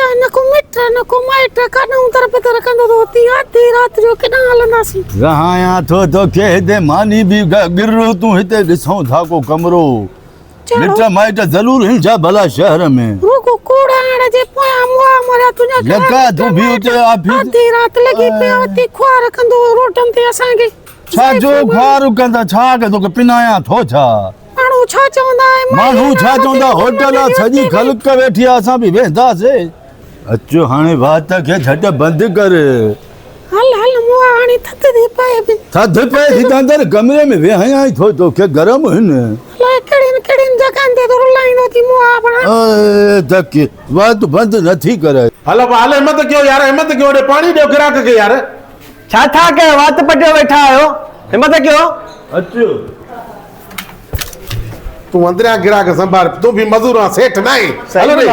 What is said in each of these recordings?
जा न को मिट न को माइट कनऊ तरफ तर कंदो होती आधी रात जो केना हलनासी रहाया तो के दे मानी भी गिरु तू हिते दिसो था को कमरो मिट माइट जरूर हिल जा भला शहर में रुको कोड़ा जे पोया मुआ मरा तुने लगा तू भी उते आधी रात लगी पे होती ख्वार कंदो रोटन ते असांगे छा जो ख्वार कंदा छा के तो पिनाया थो छा मानू छा चवंदा मानू छा चवंदा होटल सजी खलक बैठी असा भी वेंदा से अचो हाने बात के झट बंद कर हल हल मुआ हाने थत दे पाए भी थत पे सीधा अंदर कमरे में वे हया थो तो के गरम हन ला कड़िन जगह दे तो लाइन होती मुआ बना ए तक बात बंद नथी करे हलो हाल हिम्मत क्यों यार हिम्मत क्यों रे पानी दो गिराक के यार छा था के वात पटियो बैठा आयो हिम्मत क्यों अचो तू अंदर गिरा के संभाल तू भी मजूर सेठ नहीं हलो रे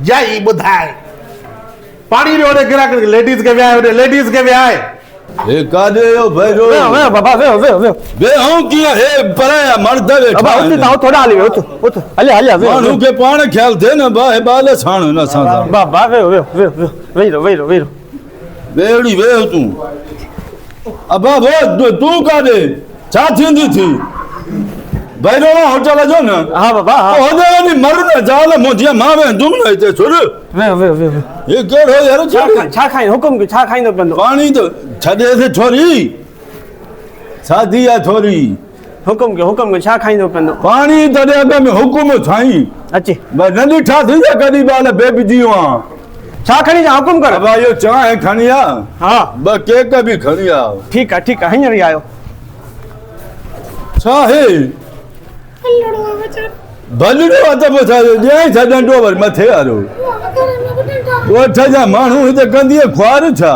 जाई बुधाए पानी रे गिरा के लेडीज के ब्याह ए कादे यो भैरो वे बाबा वे बे हूं किया हे पराया मर्द बैठा बाबा उते ताऊ थोड़ा हाली उत हले वे मानू के पाण ख्याल थे न बा बाल छाण न सा बाबा वे रो बेड़ी वे तू अबा वो तू कादे छा थींदी थी भैरो होटल जो न हां बाबा ओने नी मर न जाल मुझे मावे तुम न ते छोड़ वे ये केड़ो यार छा खाई हुकुम के छा खाइंदो पंदो पानी तो छदे से छोरी शादी या छोरी हुकुम के छा खाइंदो पंदो पानी दरिया में हुकुम छाई अचे बस नंदी ठा थी जा कदी बाल बेबजी वा छा खणी जा हुकुम कर अब यो चाय खणिया हां ब केक भी खणिया ठीक है हिंजर आयो छा है लड़ो बचा भलड़ो त बता जे छडंडो वर मथे आरो वो छजा मानू हिते कंदी ख्वार छा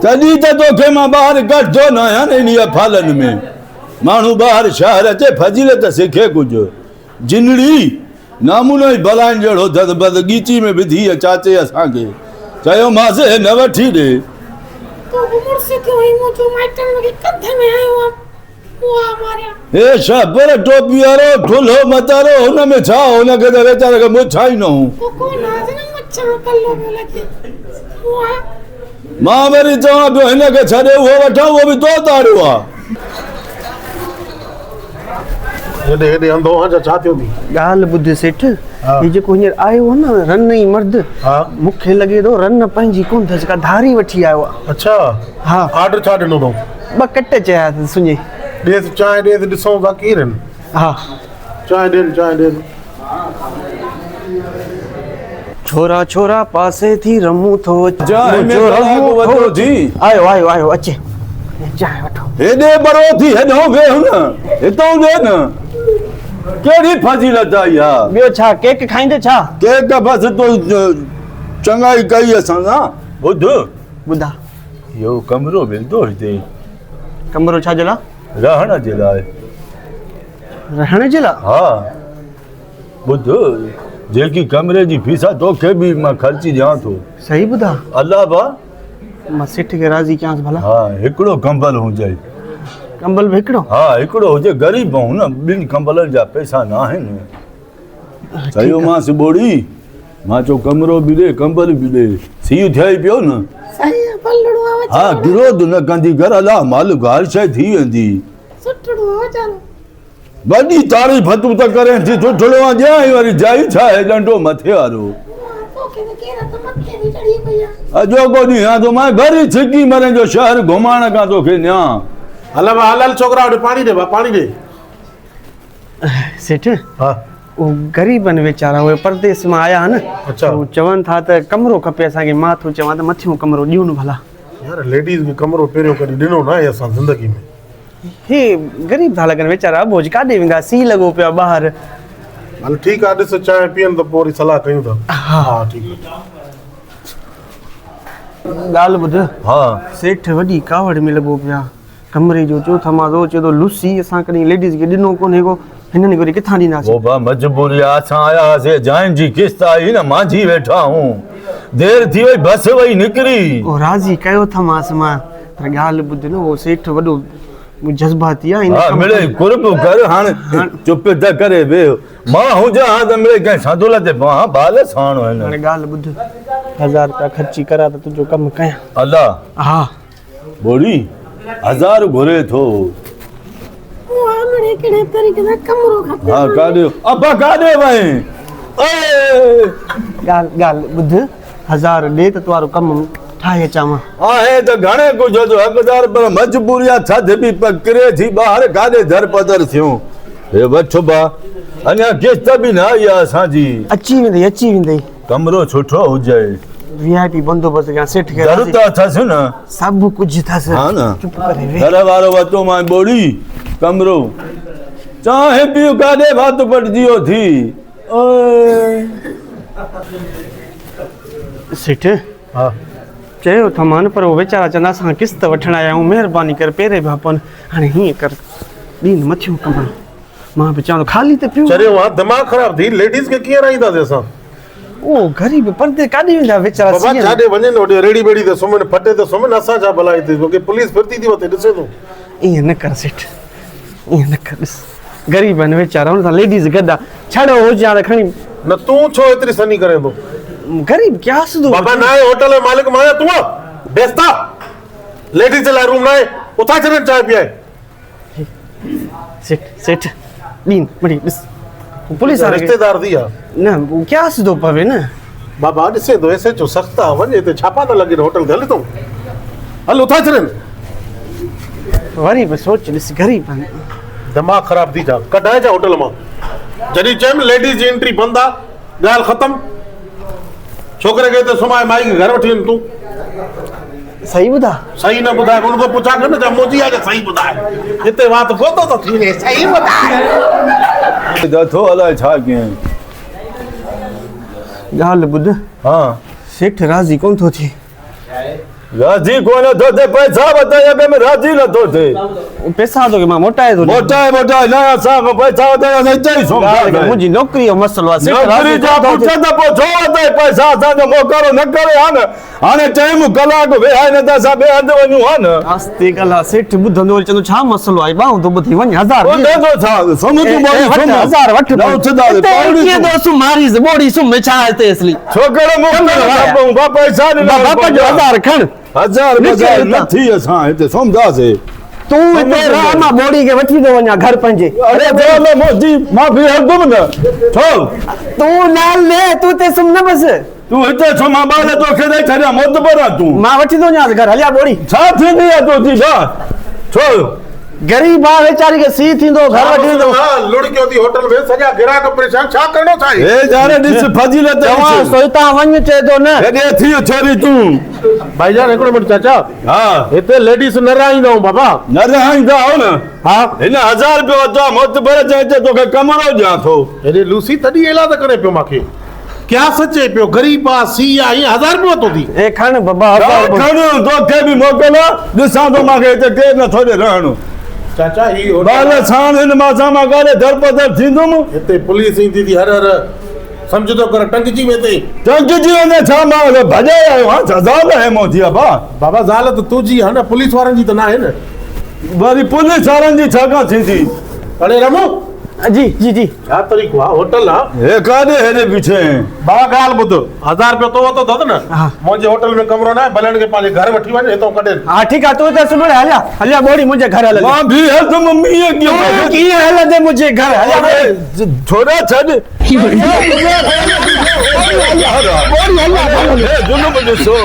तदी तो के मां बाहर कट दो ना यानी नी फालन में मानू बाहर शहर अचे फजीलत सिखे कुछ जिनड़ी नामूनो ही बलाइन जड़ो दद बद गीची में विधी चाचे असा के चयो मासे न वठी दे तो उमर से क्यों ही मुझे माइटन में कथे में आयो मुआ मारिया ए शबर टोपी वालो ढोलो मतारो हुन में छा हुन के बेचारे के मुछ छाई न हूं को नाज न मच्छा कल्लो में लगे मुआ मां मेरी चवा पियो हिन के छड़े वो वठा वो भी तो ताड़ो आ हेडे अंधो आ छा थियो थी गाल बुद्ध सेठ ये जो को हिंजर आयो हो ना रन ही मर्द हां मुखे लगे दो रन पंजी कोन थस का धारी वठी आयो अच्छा हां ऑर्डर छा दिनो तो ब कट चया सुने दे चाय दे दिसो बाकी रन हां चाय दे छोरा छोरा पासे थी रमू थो जा में रमू वठो जी आयो अचे चाय वठो हेडे बरो थी हेडो वे हुन हितो दे न केड़ी फजीलत आई हा बियो छा केक खाइंदे छा केक बस तो चंगाई कई असा ना बुध बुधा यो कमरो मिलदो हिते कमरो छा जला रहण जे लाए रहण जला हां बुध जेकी कमरे जी फीसा तो के भी मैं खर्ची जा तो सही बुधा अल्लाह बा मां सेठ के राजी क्यांस भला हां एकड़ो कंबल हो जाए कंबल भेकड़ो हां एकड़ो हो जे गरीब हूं ना बिन कंबलन जा पैसा ना है न सयो मां से बोड़ी मां जो कमरो भी दे कंबल भी दे सी थई पियो न सही पलड़ो आवे हां विरोध न कंदी घर अल्लाह मालिक हर शय थी वेंदी सुठड़ो हो चलो बड़ी तारीफ तू त करे थी सुठड़ो जाई वारी जाई छा है डंडो मथे वारो तो के केरा तो मथे दी चढ़ी भैया अजो को नी हां तो मैं घर ही छिकी मरे जो शहर घुमाण का तो के न्या हल छोकरा पानी दे सेठ हां वो गरीबन बेचारा वो परदेस में आया न अच्छा वो चवन था त कमरो खपे असा के माथो चवा त मथियो कमरो दियो न भला यार लेडीज भी कमरो पेरियो करी दिनो ना असा जिंदगी में हे गरीब था लगन बेचारा बोझ काडे विंगा सी लगो पे बाहर हल ठीक आ दिस चाय पियन तो पूरी सलाह कयूं था हां ठीक गाल बुध हां सेठ वडी कावड़ में लगो पिया कमरे जो चौथा मां दो चो लुसी असा कनी लेडीज के दिनो कोने को हिनने को किथा दी ना वो बा मजबूरी आसा आया से जान जी किस्त आई ना मांझी बैठा हूं देर थी वई बस वई निकरी ओ राजी कयो था मास मां पर गाल बुध न वो सेठ वडो जज़्बाती आहे हाँ मिले कुर्ब कर हाणे चुप त करे वेहो मां हुजां हा त मिले कंहिं साधुला ते पवां बाल साण हाणे आहिनि ॻाल्हि ॿुध 1000 रुपया ख़र्ची करा त तुंहिंजो कमु कयां अल्लाह हा बोड़ी 1000 घुरे थो उहा मिड़े कहिड़े तरीक़े सां कमरो खपे हाँ काॾे अब्बा काॾे वई ॻाल्हि ॿुध 1000 ॾे त तुंहिंजो कमु ठाहे अचां आहे त घणे कुझु तो हक़दार पर मजबूरी आहे थधि बि पकिरे थी ॿाहिरि काॾे दर पदर थियूं हे वठो बा अञा किश्त बि न आई आहे असांजी अची वेंदई कमरो सुठो हुजे वीआईपी बंदोबस्त कयां सेठ खे ज़रूरत राज़ी। अथसि न सभु कुझु अथसि हा न चुप करे वेह घर वारो वरितो मां ॿोड़ी कमरो चाहे पियो काॾे भात पटिजियो थी ओए सेठ हा चयो त मान पर उहो वीचारा चवंदा असां किस्त वठण आया आहियूं महिरबानी करे पहिरें बि अपन हाणे हीअं कर ॾींहुं मथियूं कमु मां बि चवां थो ख़ाली त पियो चरियो आहे दिमाग़ ख़राब थी लेडीज़ खे कीअं राईंदासीं असां ओ ग़रीब परदे काॾे वेंदा वीचारा बाबा सीअं जाॾे वञनि होॾे रेड़ी बेड़ी ते सुम्हनि फटे ते सुम्हनि असां छा भलाई थी छोकी पुलिस फिरती थी वते ॾिसे थो ईअं न कर सेठ ईअं न कर ॾिस ग़रीब आहिनि वीचारा हुन सां लेडीज़ गॾु आहे छड़ो हुजे हाणे खणी न तूं छो एतिरी सनी करे थो ग़रीब क्या हसदो बाबा ना आहे होटल जो मालिक मां आहियां तूं आहे बेस्ता लेडीज़ जे लाइ रूम न आहे उतां छॾनि चांहि पीआए सेठ ॾींहुं वठी ॾिस पुलिस वारे खे रिश्तेदार थी आहे न उहो क्या हसदो पवे न बाबा ॾिसे थो एस एच ओ सख़्त आहे वञे हिते छापा न लॻे होटल ते हले थो हल उतां छॾनि वरी बि सोच ॾिस ग़रीब आहिनि दिमाग़ ख़राब थी जा कढाए जा होटल मां जॾहिं चयमि लेडीज़ जी एंट्री बंदि आहे ॻाल्हि ख़तमु छोकिरे खे हिते सुम्हाए माई खे घर वठी वञ तूं सही ॿुधा सही न ॿुधाए उनखां पुछा कर न छा मोदी आहे सही ॿुधाए हिते वात गोतो थो थी वञे सही ॿुधाए थो अलाए छा कयईं ॻाल्हि ॿुध हा सेठ राज़ी कोन थो थिए राज़ी कोन थो थिए पैसा वधाए में राज़ी नथो थिए पैसा थो की मां मोटाए थो मोटाए न असां खां पैसा वधाए असां हिते ई सुम्ह मुंहिंजी नौकिरी जो मसइलो आहे सेठ नौकिरी राज़ी जा कोन थो पुछ थिए। त पोइ छो वधाए पैसा असांजो मोकरो न करे हा न हाणे टाइम कलाक वेहाए न त असां ॿिए हंधि वञूं हा न आस्ते ॻाल्हि आहे सेठ ॿुधंदो वरी चवंदो छा मसइलो आहे ॿाहूं थो ॿुधी वञ 1000 ॿुधे थो छा सुम्ह तूं ॿोड़ी सुम्ह 1000 वठ न उथंदासीं पौड़ी कीअं सुम्ह। दोस्त मारीस बोड़ी सुम छा हिते असली छोकिरो मोकिलियो बाबा पैसा बापा जो 1000 खण 1000 निकिर न थी असां हिते सुम्हंदासीं तूं हिते रह मां बोड़ी खे वठी थो वञा घर पंहिंजे अरे बोल मोदी माफ़ी हरदुम न छो तूं नाल ले तूं ते सुम न बस तूं हिते सुम्ह ॿार तोखे ॾेई छॾिया मोतबर आहे तूं मां वठी थो वञा घर हलिया बोड़ी छा थींदी आहे तुंहिंजी बात छो गरीब आहे वेचारी खे सी थींदो घर वठी वेंदो लुड़कियो थी होटल में सॼा ग्राहक परेशान छा करणो छा आहे हे यार ॾिस फजीलत तव्हां सोता वञ चए थो न हेॾे थी छोरी तूं भाईजान हिकिड़ो मिंट चाचा हा हिते लेडीज़ न राईंदा आहियूं बाबा न रहाईंदा हो न हा हिन 1000 रुपयो वठा मोतबर चए त तोखे कमरो ॾियां थो हेॾे लूसी तॾहिं एला त करे पियो मूंखे क्या सचे पियो गरीब आहे सी आहे ईअं 1000 रुपयो वरितो थी ए खण बाबा खण तोखे बि मोकिल ॾिसां थो मूंखे हिते केरु नथो ॾे रहणो चाचा ही बाल साण हिन मां सां मां काॾे दर पदर थींदुमि हिते पुलिस ईंदी थी हर हर सम्झ थो कर टंगजी वेंदे टंगजी वेंदे छा मां भॼाए आयो आहियां ज़ाल आहे मोदी बा बाबा ज़ाल त तुंहिंजी आहे न पुलिस वारनि जी त न आहे न वरी पुलिस वारनि जी छा कां थींदी अरे रमो जी जी जी छा तरीक़ो आहे होटल आहे हे काॾे हेॾे बीठे बाबा ॻाल्हि ॿुध 1000 रुपयो तो वरितो अथसि न हा। मुंहिंजे होटल में कमरो न आहे भले हिनखे पंहिंजे घर वठी वञ हितां कढे हा ठीकु आहे तूं त सुभाणे हलिया बोड़ी मुंहिंजे घर हल मां बि हलंदुमि मीअं कीअं कीअं हलंदे मुंहिंजे घर हलिया छोड़ा छॾ जुलुम ॾिसो